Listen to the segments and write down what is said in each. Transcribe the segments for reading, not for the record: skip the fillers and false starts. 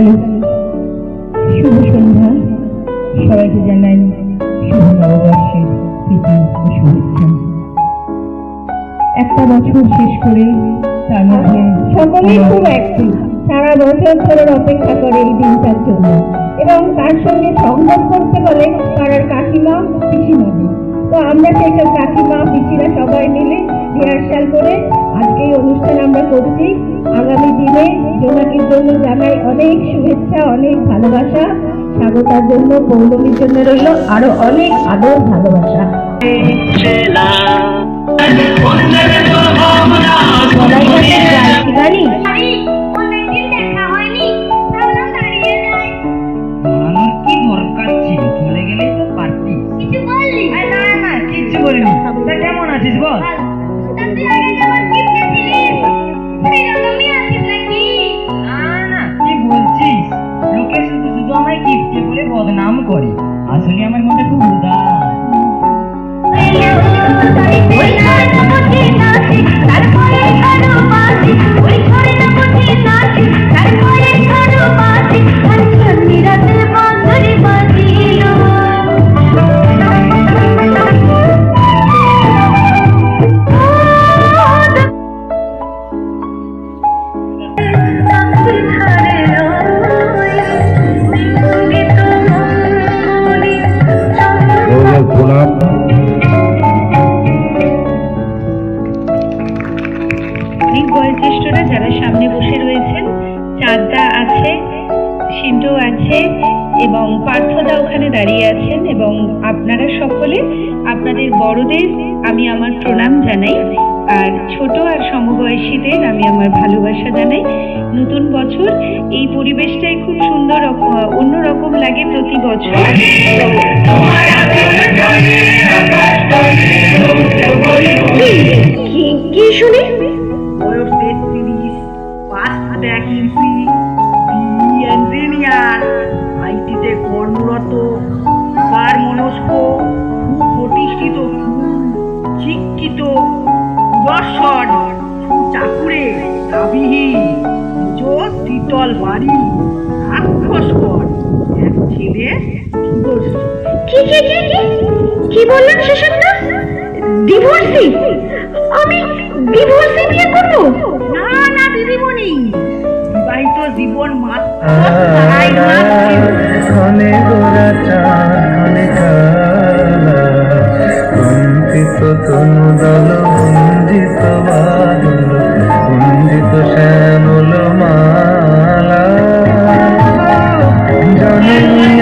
Hello, শুভ সন্ধ্যা। সবাইকে জানাই শুভ নববর্ষের প্রীতি ও শুভেচ্ছা। একটা বছর শেষ করে তার মধ্যে সকলেই খুব অ্যাক্টিভ, সারা বছর ধরে অপেক্ষা করে এই দিনটার জন্য, এবং তার সঙ্গে সংযোগ করতে বলে পাড়ার কাকিমা পিসিমাকে। তো আমরা সেই সব কাকিমা পিসিরা সবাই মিলে রিহার্সাল করে আজকে এই অনুষ্ঠান আমরা করছি। আগামী দিনে জোনাকির জন্য জানাই অনেক শুভেচ্ছা, অনেক ভালোবাসা। স্বাগতার জন্য, পৌলমীর জন্য রইল আরো অনেক আদর ভালোবাসা। কেমন আছিস বল? কি বলছিস? লোকে শুধু শুধু আমায় গিফট বলে বদনাম করে, আসলে আমার মনটা খুব উদাস। বয়োজ্যেষ্ঠরা যারা সামনে বসে রয়েছেন, চাঁদদা আছে, সিন্ধু আছে এবং পার্থদা ওখানে দাঁড়িয়ে আছেন, এবং আপনারা সকলে আপনাদের বড়দের আমি আমার প্রণাম জানাই, আর ছোট আর সমবয়সীদের আমি আমার ভালোবাসা জানাই। নতুন বছর, এই পরিবেশটাই খুব সুন্দর, অন্যরকম লাগে প্রতি বছর। কি শুনি? বয়স 33, পাঁচ ভ্যাকেন্সি, ইঞ্জিনিয়ার, আইটিতে কর্মরত, কার মনস্ক, প্রতিষ্ঠিত, শিক্ষিত, দর্শন, চাকুরে, দাবিহীন, জোর দ্বিতল বাড়ি, রাক্ষসকর, এক ছেলে, কি বললেন শেষনটা? ডিভোর্সি? আমি ডিভোর্সি বিয়ে করব? না দিদিমণি, বিবাহিত জীবন মাত্র শ্যামল মালা জানিয়া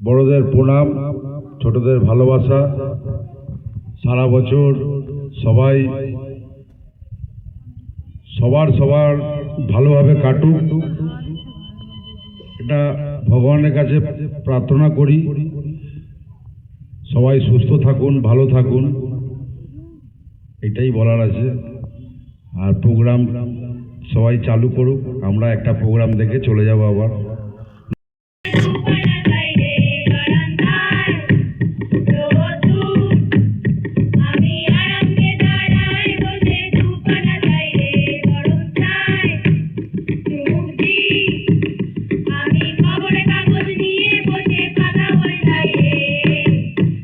বড়দের প্রণাম, ছোটদের ভালোবাসা। সারা বছর সবাই সবার ভালোভাবে কাটুক, এটা ভগবানের কাছে প্রার্থনা করি। সবাই সুস্থ থাকুন, ভালো থাকুন, এটাই বলার আছে। আর প্রোগ্রাম সবাই চালু করুক, আমরা একটা প্রোগ্রাম দেখে চলে যাব আবার।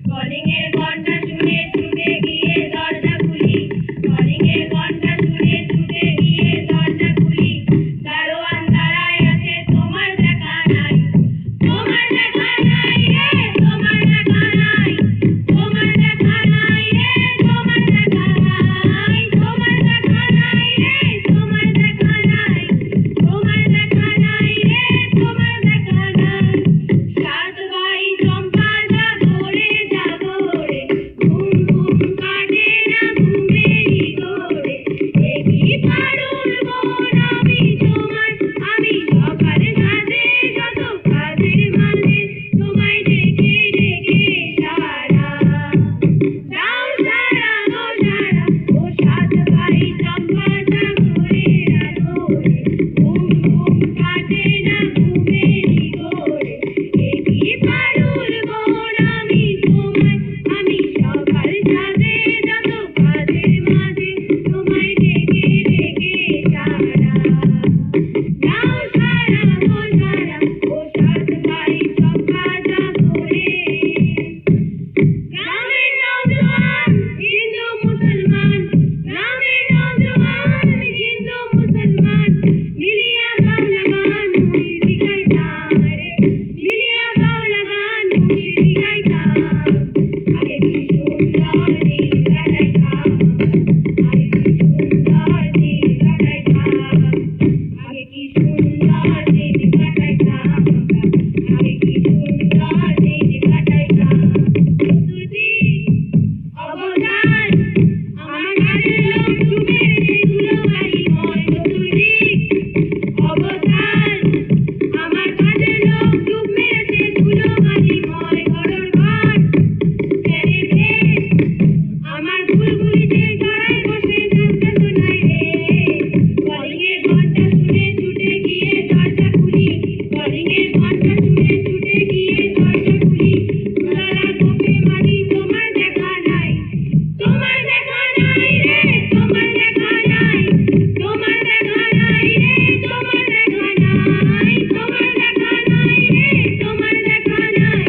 কলিংয়ের ঘন্টা শুনে কলিংয়ের ঘন্টা শুনে ছুটে গিয়ে দরজা খুলি তারা কোপে মারি তোমার দেখা নাই তোমার দেখা নাই রে তোমার দেখা নাই তোমার দেখা নাই রে তোমার দেখা নাই তোমার দেখা নাই রে তোমার দেখা নাই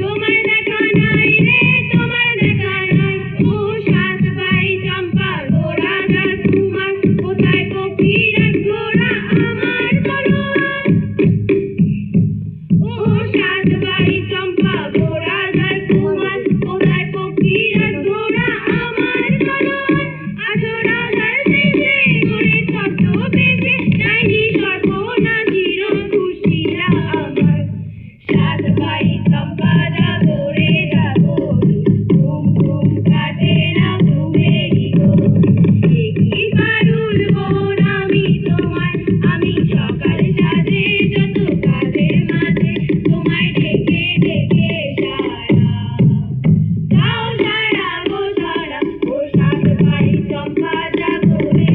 তোমার দেখা নাই রে তোমার দেখা নাই ও সাত ভাই চম্পা গোরা দাস কুমার কোথায় কপিরাজ গোরা আমার তলোয়ার ও সাত ভাই চম্পা গোরা দাস কুমার কোথায় কপিরাজ গোরা আমার তলোয়ার আজোরা দাস দেশে করে ছদ্ম বেশে যাইনি সর্বনাশীর খুশিরা আমার সাত ভাই চম্পা যাবো রে যাবো ঘুম ঘুম কাটে না ঘুমেরই ঘোর কি পারুল বোন আমি তোমার আমি সকাল সাজে যত কাজের মাঝে তোমায় ডেকে ডেকে সারা যাও সারা গো সারা ও সাত ভাই চম্পা যাবো রে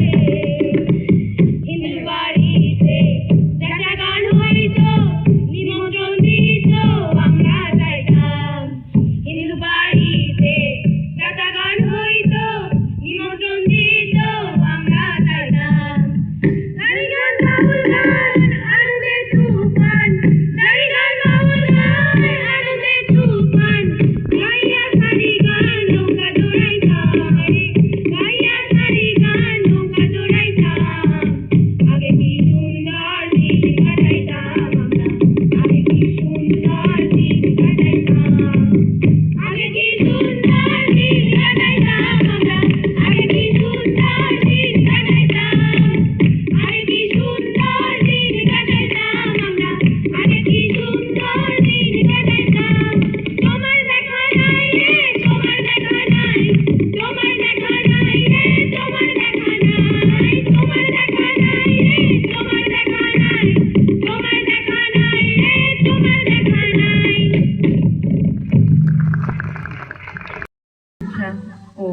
হিন্দু বাড়িতে একটা গান হইতো নিমন্ত্রণ দিত আমরা যাইতাম হিন্দু বাড়িতে একটা গান হইতো নিমন্ত্রণ দিত আমরা যাইতাম নারী গান বাউল গান আনন্দে তুফান নারী গান বাউল গান আনন্দে তুফান গাইয়া সারি গান নৌকা দৌড়াইতাম গাইয়া সারি গান নৌকা দৌড়াইতাম আগে কি সুন্দর দিন কাটাইতাম আমরা আগে কি সুন্দর দিন কাটাইতাম আগে কি সুন্দর দিন কাটাইতাম আমরা আগে কি সুন্দর দিন কাটাইতাম আগে কি সুন্দর দিন কাটাইতাম আমরা আগে কি সুন্দর দিন কাটাইতাম তোমার দেখা নাই রে তোমার দেখা নাই তোমার দেখা নাই রে তোমার দেখা নাই তোমার দেখা নাই রে তোমার দেখা নাই তোমার দেখা নাই রে তোমার দেখা নাই ইচ্ছা ও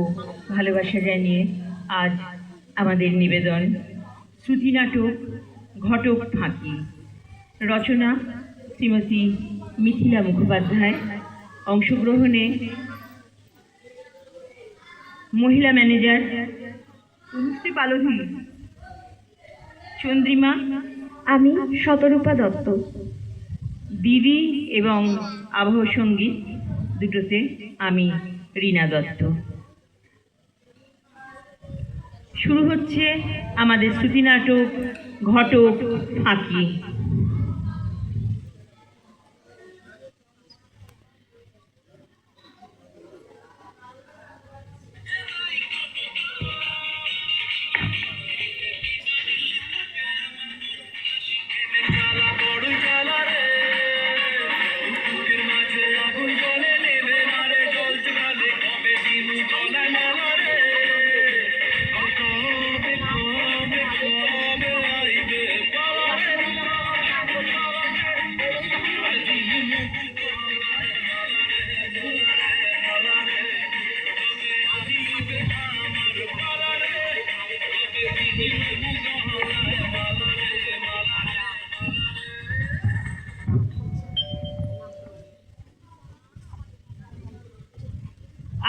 ভালোবাসা জানিয়ে আজ আমাদের নিবেদন শ্রুতি নাটক ঘটক ফাঁকি রচনা শ্রীমতী মিথিলা মুখোপাধ্যায় অংশগ্রহণে মহিলা ম্যানেজার অনুশ্রী পালধি চন্দ্রিমা আমি শতরূপা দত্ত দিদি এবং আবহ সঙ্গীত দুটোতে আমি রীনা দত্ত। শুরু হচ্ছে আমাদের শ্রুতি নাটক ঘটক ফাঁকি।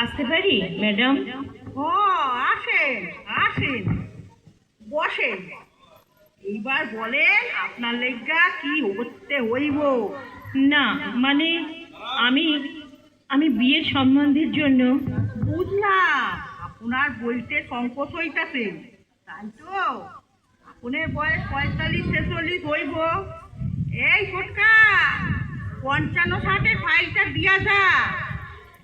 আসতে পারি ম্যাডাম? ও আসেন আসেন বসেন। এইবার বলেন আপনার লেগা কি করতে হইব? না মানে আমি আমি বিয়ের সম্বন্ধের জন্য। বুঝলাম আপনার বলতে সংকোচ হইতাছে, তাই তো? আপনার বয়স 45-46 হইব। এই ফটকা 55-60 ফাইলটা দিয়া যা।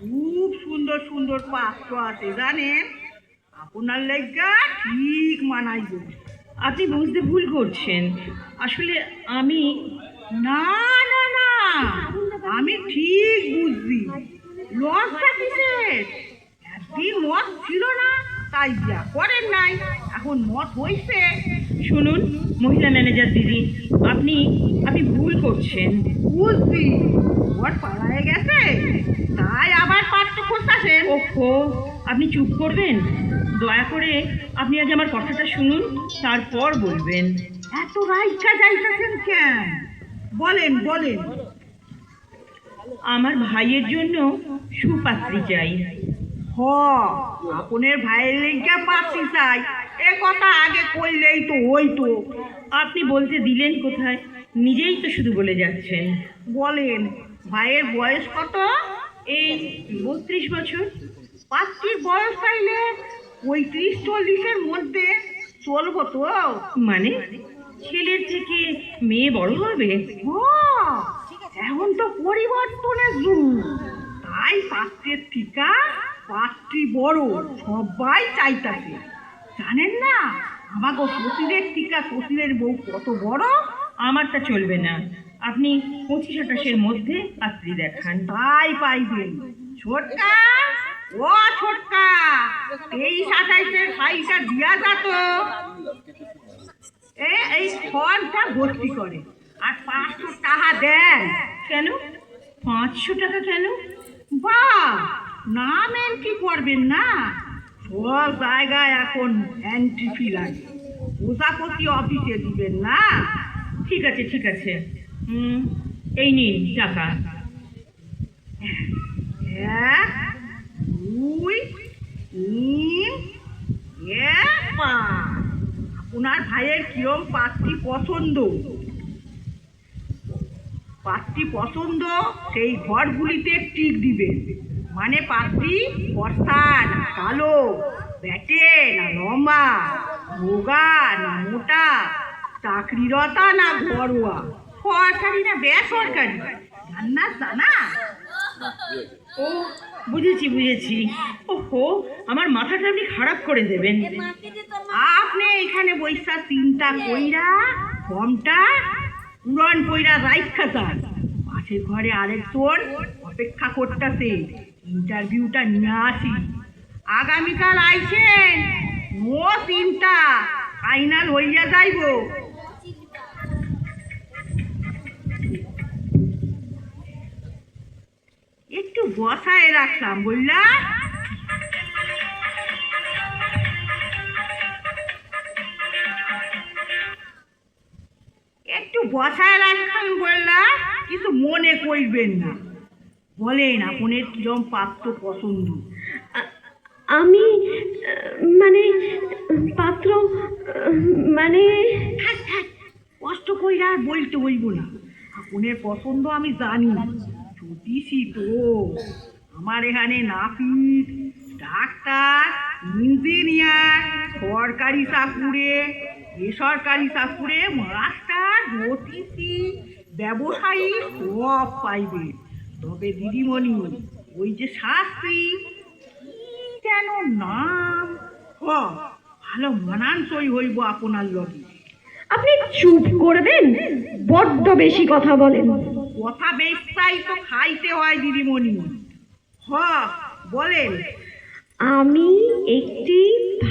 খুব সুন্দর সুন্দর পাত্র আছে জানেন, আপনার লেগা ঠিক মানাইব। আপনি বুঝতে ভুল করছেন, আসলে আমি না না না, আমি ঠিক বুঝছি। লসটা কিসের? একদিন মত ছিল না তাই যা করেন নাই, এখন মত হইছে। শুনুন মহিলা ম্যানেজার দিদি, আপনি আপনি ভুল করছেন। বুঝছি ওর পাড়ায় গেছে তাই আবার পাত্র খুঁজতেছেন। ওহো, আপনি চুপ করবেন? দয়া করে আপনি আজ আমার কথাটা শুনুন, তারপর বলবেন। এত রাইকা যাইতেছেন কেন? বলেন বলেন। আমার ভাইয়ের জন্য সুপাত্রী চাই। হ, আপনার ভাইয়ের লেগা পাচ্ছি চাই, এ কথা আগে কইলেই তো হইতো। আপনি বলতে দিলেন কোথায়? নিজেই তো শুধু বলে যাচ্ছেন। বলেন, ভাইয়ের বয়স কত? এই 32 বছর। পাত্রীর বয়স চাইলে 35-40-এর মধ্যে চলবো তো? মানে ছেলের থেকে মেয়ে বড় হবে? এখন তো পরিবর্তনের যুগ, তাই পাত্রের ঠিকা পাত্রী বড় সবাই চাইতাছে। জানেন না আমাকে শ্বশুরের ঠিকা শ্বশুরের বউ কত বড়? আমারটা চলবে না, আপনি 25-28-এর মধ্যে পাত্রী দেখান। তাই পাইবেন। ছোটকা, ও ছোটকা, 23-28-এর ফাইলটা দিয়া যাত। এই ফর্মটা ভর্তি করে আর 500 টাকা দেন। কেন 500 টাকা কেন? বা নাম এন্ট্রি করবেন না, সব জায়গায় এখন এন্ট্রি ফি লাগে। প্রজাপতি অফিসে দিবেন না? ঠিক আছে ঠিক আছে, এই নিন টাকা। 1, 2, 3, 5। আপনার ভাইয়ের কিরম পাত্রী পছন্দ? পাত্রী পছন্দ সেই ঘরগুলিতে টিক দিবেন। মানে পাত্রী বর্ষা না কালো, ব্যাটে না লম্বা, রোগা না মোটা, চাকরিরতা না ঘরোয়া, সরকারি না বেসরকারি, জানা জানা? ও বুঝেছি বুঝেছি। ওহো, আমার মাথাটা আপনি খারাপ করে দেবেন। আপনি এখানে বৈশা চিন্তা কইরা ফর্মটা পূরণ কইরা রাইখা যান। পাশের ঘরে আরেকজন অপেক্ষা করতেছে, ইন্টারভিউটা নিয়ে আসি। আগামীকাল আইসেন, নো চিন্তা, ফাইনাল হইয়া যাইব। একটু বসায় রাখলাম বললা। একটু বসায় রাখলাম বললা, কিছু মনে করবেন না। বলেন আপনার কিরম পাত্র পছন্দ? আমি মানে পাত্র মানে কষ্ট কইরা আর বলতে হইব না, আপনার পছন্দ আমি জানি। জ্যোতিষী তো আমার এখানে নাপিত, ডাক্তার, ইঞ্জিনিয়ার, সরকারি চাকুরে, বেসরকারি চাকুরে, মাস্টার, জ্যোতিষী, ব্যবসায়ী সব পাইবে। তবে দিদিমণি, ওই যে শাস্ত্রী যেন নাম, ভালো মানানসই হইব আপনার লগে। আপনি চুপ করবেন, বড্ড বেশি কথা বলেন। কথা বেশাই তো খাইতে হয় দিদিমণি। বলেন। আমি একটি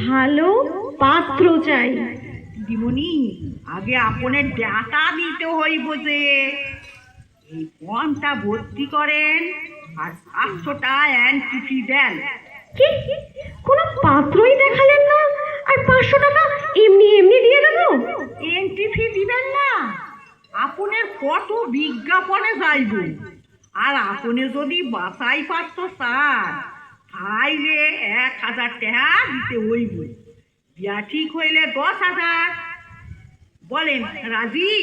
ভালো পাত্র চাই। দিদিমণি, আগে আপনার ডাটা দিতে হইব যে। এই ফর্মটা ভর্তি করেন আর 500 টাকা এন্ট্রি ফি দেন। কি কোনো পাত্রই দেখালেন না আর 500 টাকা এমনি এমনি দিয়ে দেবো? এন্ট্রি ফি দিবেন না? আপনার কত বিজ্ঞাপনে যাইব, আর আপনি যদি বাছাই পাত্র চান তাইলে 1000 টাকা দিতে হইব। বিয়া ঠিক হইলে 10,000। বলেন রাজি?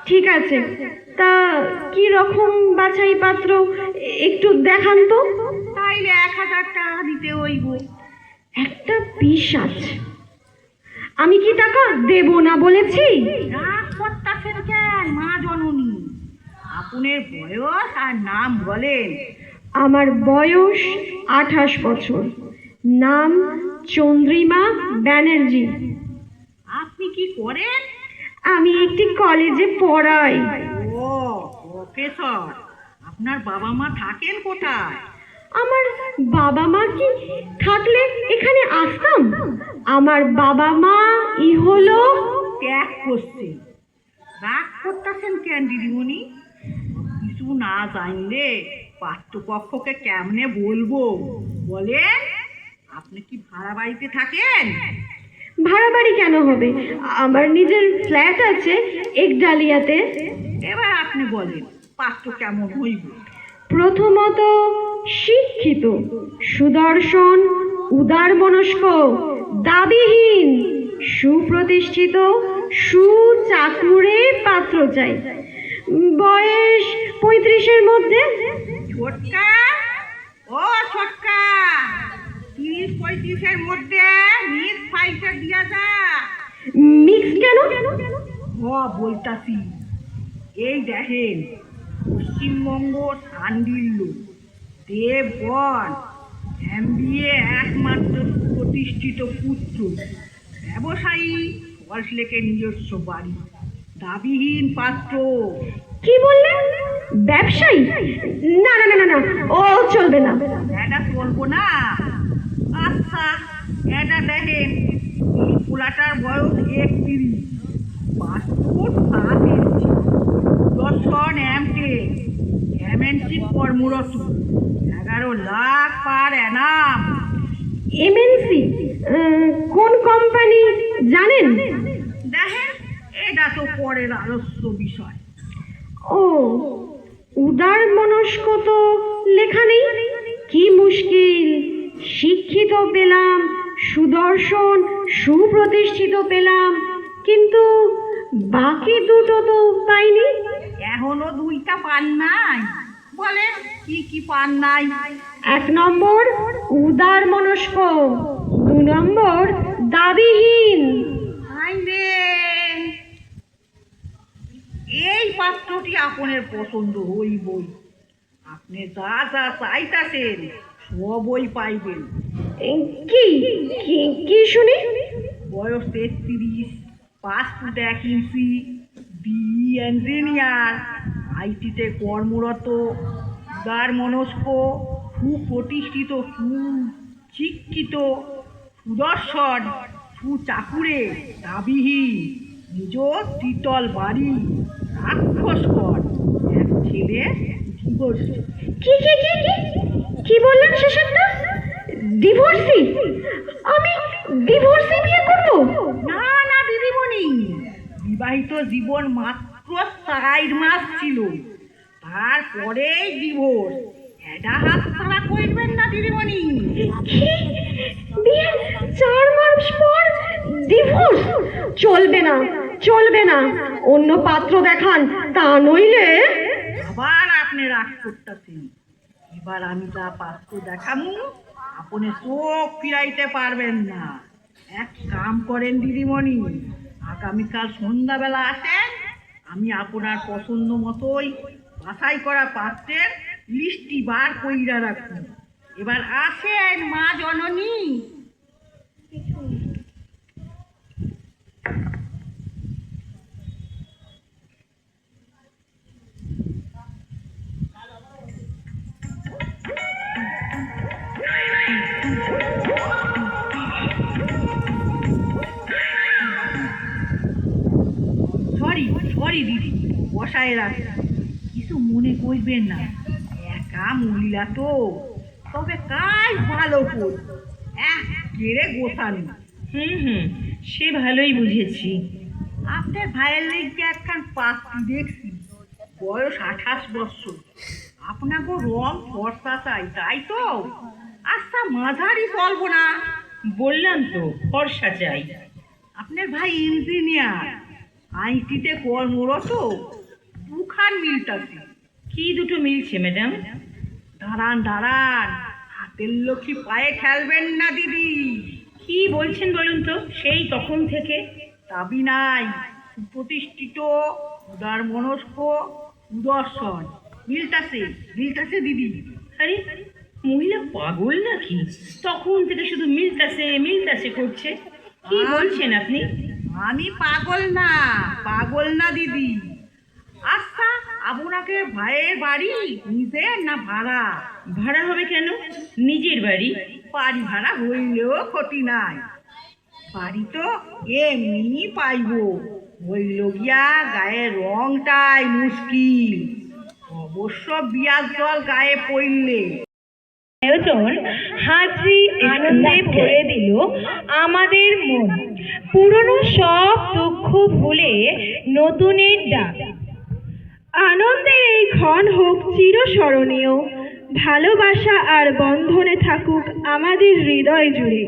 ঠিক আছে, তা কি রকম বাছাই পাত্র একটু দেখান তো। তাইলে 1000 টাকা দিতে হইব। একটা বিশ্বাস, আমি কি টাকা দেব না বলেছি? রাগ করতেছেন কেন মা জননী? আপনার বয়স আর নাম বলেন। আমার বয়স 28 বছর, নাম চন্দ্রিমা ব্যানার্জি। আপনি কি করেন? আমি একটি কলেজে পড়াই। ও প্রফেসর। আপনার বাবা মা থাকেন কোথায়? আমার বাবা মা কি থাকলে এখানে আসতাম? আমার বাবা মা ইহলোক ত্যাগ করছে। রাগ করতেছেন কেন দিদিমণি? কিছু না জানলে পাত্রপক্ষকে কেমনে বলবো? বলেন, আপনি কি ভাড়া বাড়িতে থাকেন? ভাড়া বাড়ি কেন হবে? আমার নিজের ফ্ল্যাট আছে একডালিয়াতে। এবার আপনি বলেন পাত্র কেমন হইব? প্রথমত শিক্ষিত, সুদর্শন, উদারমনস্ক, দাবিহীন, সুপ্রতিষ্ঠিত, সুচাকুরে পাত্র চাই। বয়স 35-এর মধ্যে। ছোটকা, ও ছোটকা, 30-35-এর মধ্যে মিক্স ফাইটার দিয়া যা। মিক্স কেন? বলতাছি, এই দেখেন পশ্চিমবঙ্গ শান্ডিল্য দেবগণ MBA একমাত্র প্রতিষ্ঠিত পুত্র, ব্যবসায়ী, সল্টলেকের নিজস্ব বাড়ি, দাবিহীন পাত্র। কি বললেন? ব্যবসায়ী? না না না না না, ও চলবে না। এটা চলবো না? আচ্ছা, এটা দেখেন, এই পোলাটার বয়স 31, পাসপোর্ট 7 ইঞ্চি, দর্শন MNC কর্মরত, 11 লাখ পার অ্যানাম। এমএনসি? কোন কোম্পানি জানেন? দেখেন, এটা তো পরের আলোচ্য বিষয়। ও, উদার মনস্ক তো লেখা নেই। কি মুশকিল! শিক্ষিত পেলাম, সুদর্শন, সুপ্রতিষ্ঠিত পেলাম, কিন্তু বাকি দুটো তো পাইনি। এখনো 2টা পান নাই? বলে কি কি পান নাই? 1 নম্বর উদার মনস্ক, 2 নম্বর দাবিহীন। এই পাত্রটি আপনার পছন্দ হইবই। আপনি যা যা চাইতাছেন সবই পাইবেন। কি কি কি শুনি? বয়স 33, 5 ফুট 1 ইঞ্চি, BE ইঞ্জিনিয়ার, আইটিতে কর্মরত, উদার মনস্ক, সুপ্রতিষ্ঠিত, সুশিক্ষিত, সুদর্শন, সুচাকুরে, দাবিহীন, নিজ তৃতল বাড়ি, রাক্ষসকর, এক ছেলে, ডিভোর্সি। কি কি কি কি কি বললেন শেষেরটা? ডিভোর্সি? আমি ডিভোর্সি বিয়ে করব? না না দিদিমণি, বিবাহিত জীবন মাত্র 4 মাস ছিল, তারপরেই ডিভোর্স। এটা হাত ছাড়া করবেন না দিদিমণি। কি? বিয়ের 4 মাস পর ডিভোর্স? চলবে না, চলবে না। অন্য পাত্র দেখান, তা নইলে। আবার আপনি রাগ করতেছেন। এবার আমি যা পাত্র দেখামু আপনি চোখ ফিরাইতে পারবেন না। এক কাম করেন দিদিমণি, আগামীকাল সন্ধ্যাবেলা আসেন, আমি আপনার পছন্দ মতোই বাছাই করা পাত্রের লিস্টটি বার কইরা রাখুন। এবার আসেন মা জননী। সরি দিদি, বসায় রাখি, কিছু মনে করবেন না। একা মহিলা তো, তবে কাজ ভালো কর, কেড়ে গোছানি। হুম, সে ভালোই বুঝেছি। আপনার ভাইয়ের লেগে একখান পাত্রী দেখছি, বয়স 28 বছর, আপনাকে রং ফর্সা চাই, তাই তো? আচ্ছা, মাঝারি চলবো না? বললাম তো ফর্সা চাই। আপনার ভাই ইঞ্জিনিয়ার, আইটিতে কর্মরত, 2খান মিলতাছে। কি দুটো মিলছে ম্যাডাম? দাঁড়ান দাঁড়ান, হাতের লক্ষ্মী পায়ে খেলবেন না দিদি। কি বলছেন বলুন তো, সেই তখন থেকে। দাবি নাই, সুপ্রতিষ্ঠিত, উদার মনস্ক, সুদর্শন, মিলতাছে দিদি। আরে মহিলা পাগল নাকি? তখন থেকে শুধু মিলতাছে করছে। কি বলছেন আপনি? আমি পাগল না দিদি। আচ্ছা, আপনাকে ভাইয়ের বাড়ি নিজের না ভাড়া? ভাড়া হবে কেন? নিজের বাড়ি। বাড়ি ভাড়া হইলেও ক্ষতি নাই, বাড়ি তো এমনি পাইব, হইল গিয়া গায়ের রংটাই মুশকিল, অবশ্য বিয়ার জল গায়ে পড়লে। আয়োজন হাসি আনন্দে ভরে দিল আমাদের মন। পুরনো সব দুঃখ ভুলে নতুনের ডাক। আনন্দের এই ক্ষণ হোক চিরস্মরণীয়, ভালোবাসা আর বন্ধনে থাকুক আমাদের হৃদয় জুড়ে।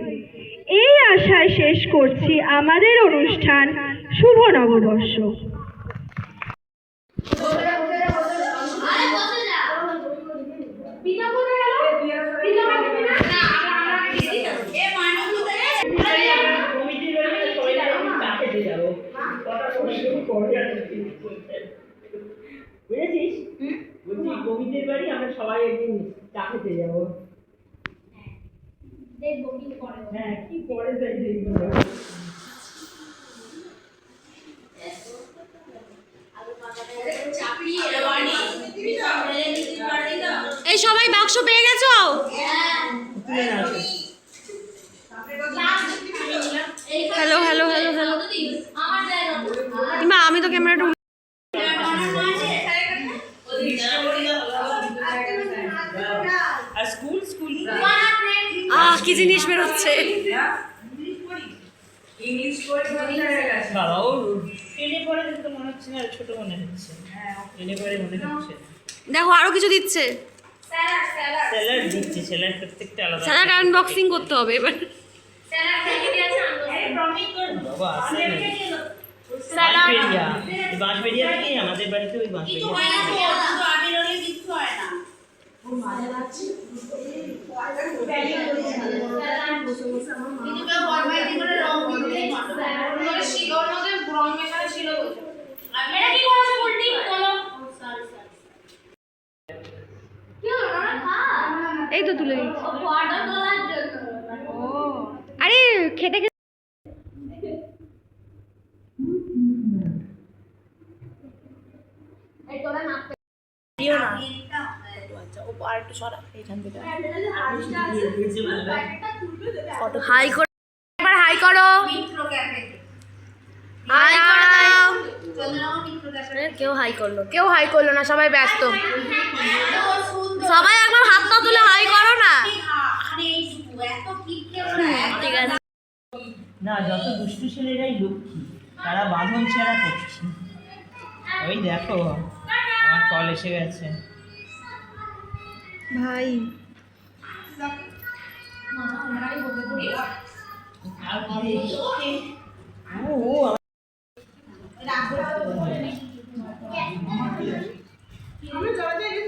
এই আশায় শেষ করছি আমাদের অনুষ্ঠান। শুভ নববর্ষ। বুঝেছিস? বলছি কবিদের বাড়ি আমরা সবাই একদিন চা খেতে যাবো। হ্যাঁ, কি পরে তাই দেখবো। এই সবাই বাক্স পেয়ে গেছো? হ্যালো হ্যালো হ্যালো হ্যালো মা, আমি তো ক্যামেরাটা আর স্কুল কি জিনিস বেরোচ্ছে। বাবা ও ট্রেনে পড়ে তো মনে হচ্ছে না, ছোট মনে হচ্ছে। ট্রেনে পড়ে মনে হচ্ছে। দেখো আরো কিছু দিচ্ছে, স্যালাড দিচ্ছে, স্যালাড প্রত্যেকটা আলাদা। স্যালাড আনবক্সিং করতে হবে এবার। বাবা আছে বাঁশবেড়িয়া, এই বাঁশবেড়িয়া থেকে আমাদের বাড়িতে ওই বাঁশবেড়িয়া। এই তো তুলে দিচ্ছি। আরে খেতে খেতে হাই করো, একবার হাই করো, হাই করো। কেউ হাই করলো, কেউ হাই করলো না, সবাই ব্যস্ত। সবাই একবার হাতটা তুলে হাই করো না। ঠিক আছে। না, যত দুষ্টু ছেলেরাই লক্ষ্মী, তারা বাঁধন ছেঁড়া করছে। ওই দেখো আমার কল এসে গেছে। ভাই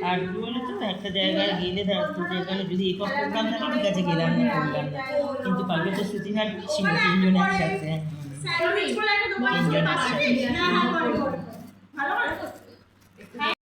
আর কি বলে তো, একটা জায়গায় গেলে যেখানে যদি একক প্রোগ্রাম থাকে ঠিক আছে, গেলাম না করলাম না, কিন্তু কালকে তো শ্রুতিহাট ছিল, তিনজন একসাথে। তিনজন একসাথে।